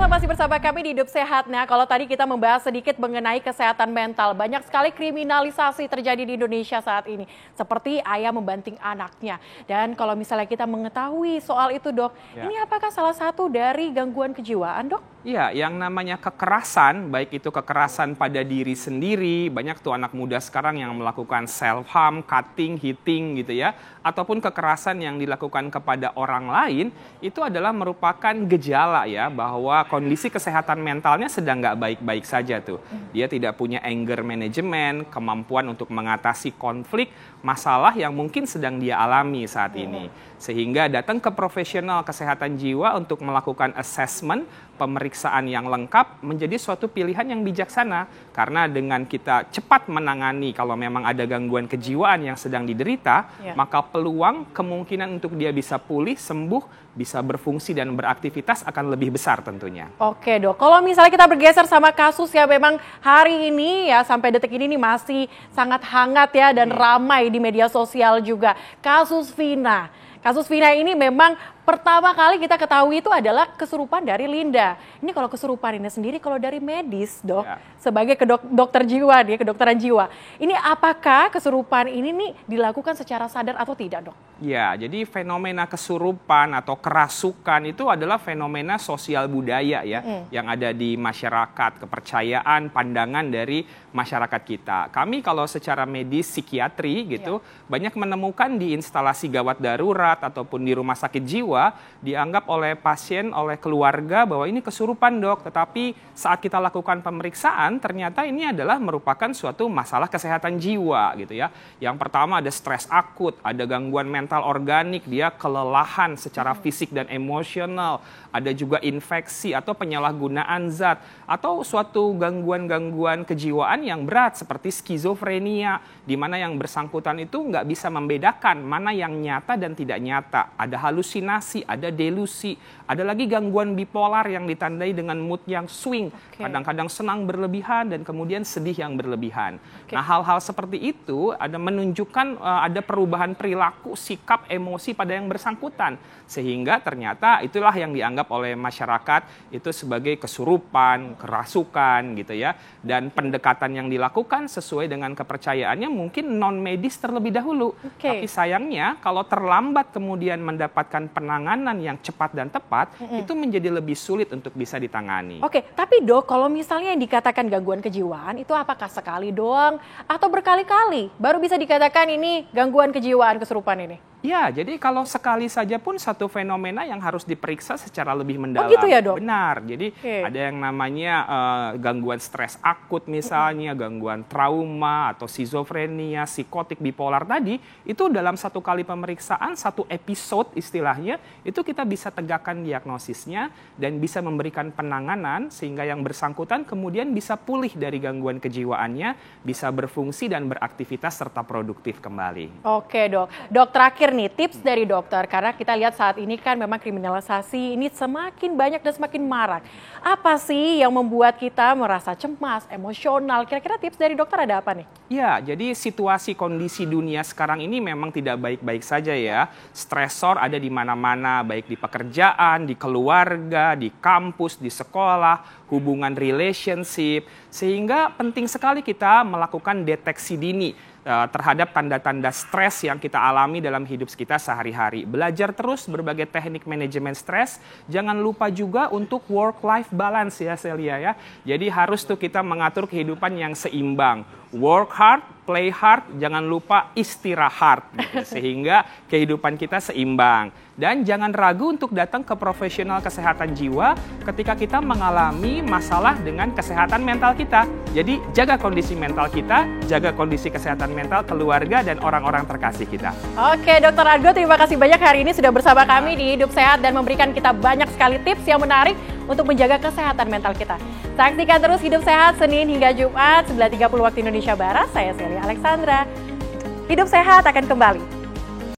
pemirsa masih bersama kami di Hidup Sehat. Nah, kalau tadi kita membahas sedikit mengenai kesehatan mental, banyak sekali kriminalisasi terjadi di Indonesia saat ini. Seperti ayah membanting anaknya. Dan kalau misalnya kita mengetahui soal itu, Dok, ini apakah salah satu dari gangguan kejiwaan, Dok? Iya, yang namanya kekerasan, baik itu kekerasan pada diri sendiri, banyak tuh anak muda sekarang yang melakukan self-harm, cutting, hitting gitu ya, ataupun kekerasan yang dilakukan kepada orang lain, itu adalah merupakan gejala ya, bahwa kondisi kesehatan mentalnya sedang nggak baik-baik saja tuh. Dia tidak punya anger management, kemampuan untuk mengatasi konflik, masalah yang mungkin sedang dia alami saat ini. Sehingga datang ke profesional kesehatan jiwa untuk melakukan assessment, pemeriksaan yang lengkap menjadi suatu pilihan yang bijaksana. Karena dengan kita cepat menangani kalau memang ada gangguan kejiwaan yang sedang diderita, maka peluang kemungkinan untuk dia bisa pulih, sembuh, bisa berfungsi dan beraktivitas akan lebih besar tentunya. Oke, Dok, kalau misalnya kita bergeser sama kasus ya memang hari ini ya sampai detik ini nih masih sangat hangat ya dan ramai di media sosial juga. Kasus Vina. Kasus Vina ini memang pertama kali kita ketahui itu adalah kesurupan dari Linda. Ini kalau kesurupan ini sendiri kalau dari medis, Dok, sebagai dokter jiwa nih, kedokteran jiwa. Ini apakah kesurupan ini nih dilakukan secara sadar atau tidak, Dok? Ya, jadi fenomena kesurupan atau kerasukan itu adalah fenomena sosial budaya ya, yang ada di masyarakat, kepercayaan, pandangan dari masyarakat kita. Kami kalau secara medis psikiatri gitu, banyak menemukan di instalasi gawat darurat ataupun di rumah sakit jiwa, dianggap oleh pasien, oleh keluarga bahwa ini kesurupan, Dok. Tetapi saat kita lakukan pemeriksaan, ternyata ini adalah merupakan suatu masalah kesehatan jiwa gitu ya. Yang pertama ada stres akut, ada gangguan mental organik, dia kelelahan secara fisik dan emosional, ada juga infeksi atau penyalahgunaan zat, atau suatu gangguan-gangguan kejiwaan yang berat seperti skizofrenia, di mana yang bersangkutan itu nggak bisa membedakan mana yang nyata dan tidak nyata. Ada halusinasi, ada delusi, ada lagi gangguan bipolar yang ditandai dengan mood yang swing, kadang-kadang senang berlebihan dan kemudian sedih yang berlebihan. Nah, hal-hal seperti itu ada menunjukkan ada perubahan perilaku, sikap, emosi pada yang bersangkutan, sehingga ternyata itulah yang dianggap oleh masyarakat itu sebagai kesurupan, kerasukan gitu ya. Dan pendekatan yang dilakukan sesuai dengan kepercayaannya mungkin non medis terlebih dahulu. Tapi sayangnya kalau terlambat kemudian mendapatkan penanganan yang cepat dan tepat, itu menjadi lebih sulit untuk bisa ditangani. Oke, tapi Dok, kalau misalnya yang dikatakan gangguan kejiwaan itu apakah sekali doang atau berkali-kali baru bisa dikatakan ini gangguan kejiwaan kesurupan ini? Ya, jadi kalau sekali saja pun satu fenomena yang harus diperiksa secara lebih mendalam. Oh gitu ya, Dok? Benar, jadi ada yang namanya gangguan stres akut misalnya, gangguan trauma atau skizofrenia, psikotik, bipolar tadi, itu dalam satu kali pemeriksaan, satu episode istilahnya, itu kita bisa tegakkan diagnosisnya dan bisa memberikan penanganan sehingga yang bersangkutan kemudian bisa pulih dari gangguan kejiwaannya, bisa berfungsi dan beraktivitas serta produktif kembali. Oke, Dok. Dok, terakhir nih tips dari dokter, karena kita lihat saat ini kan memang kriminalisasi ini semakin banyak dan semakin marak. Apa sih yang membuat kita merasa cemas, emosional? Kira-kira tips dari dokter ada apa nih? Ya, jadi situasi kondisi dunia sekarang ini memang tidak baik-baik saja ya. Stresor ada di mana-mana, baik di pekerjaan, di keluarga, di kampus, di sekolah, hubungan relationship. Sehingga penting sekali kita melakukan deteksi dini terhadap tanda-tanda stres yang kita alami dalam hidup kita sehari-hari. Belajar terus berbagai teknik manajemen stres. Jangan lupa juga untuk work-life balance ya Celia ya. Jadi harus tuh kita mengatur kehidupan yang seimbang. Work hard, play hard, jangan lupa istirahat gitu, sehingga kehidupan kita seimbang. Dan jangan ragu untuk datang ke profesional kesehatan jiwa ketika kita mengalami masalah dengan kesehatan mental kita. Jadi jaga kondisi mental kita, jaga kondisi kesehatan mental keluarga dan orang-orang terkasih kita. Oke, Dr. Argo, terima kasih banyak hari ini sudah bersama kami di Hidup Sehat dan memberikan kita banyak sekali tips yang menarik untuk menjaga kesehatan mental kita. Saksikan terus Hidup Sehat Senin hingga Jumat 9.30 waktu Indonesia Barat. Saya Celia Alexandra. Hidup Sehat akan kembali.